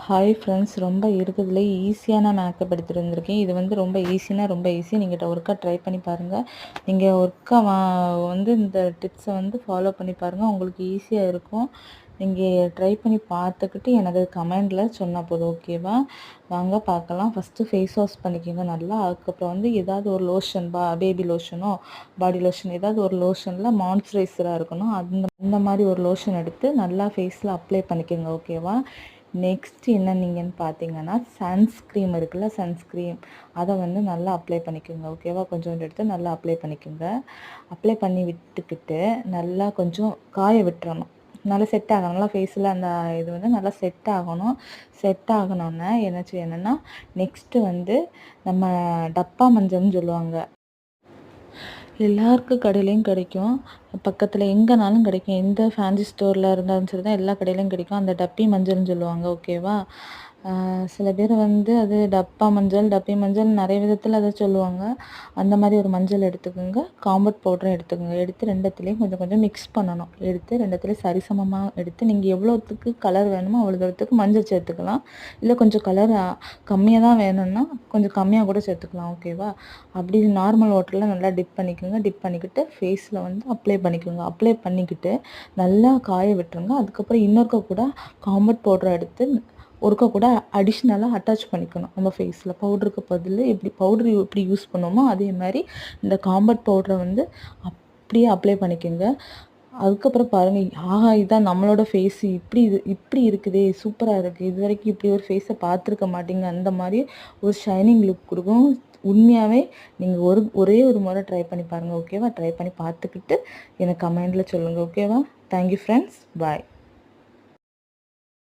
Hi friends, ரொம்ப இருக்கிறதுலே ஈஸியான மேக்கப் எடுத்துகிட்டு வந்திருக்கேன். இது வந்து ரொம்ப ஈஸினா ரொம்ப ஈஸி. நீங்கள் ஒருக்கா ட்ரை பண்ணி பாருங்கள். நீங்கள் ஒருக்கா வந்து இந்த டிப்ஸை வந்து ஃபாலோ பண்ணி பாருங்கள். உங்களுக்கு ஈஸியாக இருக்கும். நீங்கள் ட்ரை பண்ணி பார்த்துக்கிட்டு எனக்கு கமெண்டில் சொன்னால் போதும். ஓகேவா? வாங்க பார்க்கலாம். ஃபஸ்ட்டு ஃபேஸ் வாஷ் பண்ணிக்கோங்க நல்லா. அதுக்கப்புறம் வந்து ஏதாவது ஒரு லோஷன், பேபி லோஷனோ பாடி லோஷன், ஏதாவது ஒரு லோஷனில் மாய்ஸ்சரைசராக இருக்கணும். அந்த மாதிரி ஒரு லோஷன் எடுத்து நல்லா ஃபேஸில் அப்ளை பண்ணிக்கோங்க. ஓகேவா? நெக்ஸ்ட் என்ன நீங்கன்னு பார்த்தீங்கன்னா, சன்ஸ்க்ரீம் இருக்குல்ல, சன்ஸ்க்ரீம் அதை வந்து நல்லா அப்ளை பண்ணிக்கோங்க. ஓகேவா? கொஞ்சோண்டு எடுத்து நல்லா அப்ளை பண்ணிக்கோங்க. அப்ளை பண்ணி விட்டுக்கிட்டு நல்லா கொஞ்சம் காய விட்டுறணும். நல்லா செட் ஆகணும். நல்லா ஃபேஸில் அந்த இது வந்து நல்லா செட் ஆகணும். செட் ஆகணுன்னா என்ன செய்யணும்னா, நெக்ஸ்ட்டு வந்து நம்ம டப்பா மஞ்சள்னு சொல்லுவாங்க. எல்லாருக்கு கடையிலையும் கிடைக்கும். பக்கத்தில் எங்கேனாலும் கிடைக்கும். எந்த ஃபேன்சி ஸ்டோரில் இருந்தாலும் சரி தான், எல்லா கடையிலையும் கிடைக்கும். அந்த டப்பி மஞ்சள்னு சொல்லுவாங்க. ஓகேவா? சில பேர் வந்து அது டப்பா மஞ்சள், டப்பி மஞ்சள் நிறைய விதத்தில் அதை சொல்லுவாங்க. அந்த மாதிரி ஒரு மஞ்சள் எடுத்துக்கோங்க. காம்பவுண்ட் பவுடரும் எடுத்துக்கோங்க. எடுத்து ரெண்டுத்துலேயும் கொஞ்சம் கொஞ்சம் மிக்ஸ் பண்ணணும். எடுத்து ரெண்டுத்துலேயும் சரிசமமாக எடுத்து நீங்கள் எவ்வளோத்துக்கு கலர் வேணுமோ அவ்வளோத்துக்கு மஞ்சள் சேர்த்துக்கலாம். இல்லை கொஞ்சம் கலர் கம்மியாக தான் வேணும்னா கொஞ்சம் கம்மியாக கூட சேர்த்துக்கலாம். ஓகேவா? அப்படி நார்மல் வாட்டரில் நல்லா டிப் பண்ணிக்கோங்க. டிப் பண்ணிக்கிட்டு ஃபேஸில் வந்து அப்ளை பண்ணிக்கோங்க. அப்ளை பண்ணிக்கிட்டு நல்லா காய விட்டுருங்க. அதுக்கப்புறம் இன்னொருக்க கூட காம்பவுண்ட் பவுடரை எடுத்து ஒருக்க கூட அடிஷ்னலாக அட்டாச் பண்ணிக்கணும் நம்ம ஃபேஸில். பவுடருக்கு பதில் பவுட்ரு எப்படி யூஸ் பண்ணுவோமோ அதே மாதிரி இந்த காம்பவுண்ட் பவுடரை வந்து அப்படியே அப்ளை பண்ணிக்கோங்க. அதுக்கப்புறம் பாருங்கள், ஆஹா இதான் நம்மளோட ஃபேஸு, இப்படி இருக்குதே, சூப்பராக இருக்குது, இது வரைக்கும் இப்படி ஒரு ஃபேஸை பார்த்துருக்க மாட்டீங்க, அந்த மாதிரி ஒரு ஷைனிங் லுக் கொடுக்கும். உண்மையாகவே நீங்கள் ஒரே ஒரு முறை ட்ரை பண்ணி பாருங்கள். ஓகேவா? ட்ரை பண்ணி பார்த்துக்கிட்டு எனக்கு கமெண்டில் சொல்லுங்கள். ஓகேவா? Thank you friends. பாய்.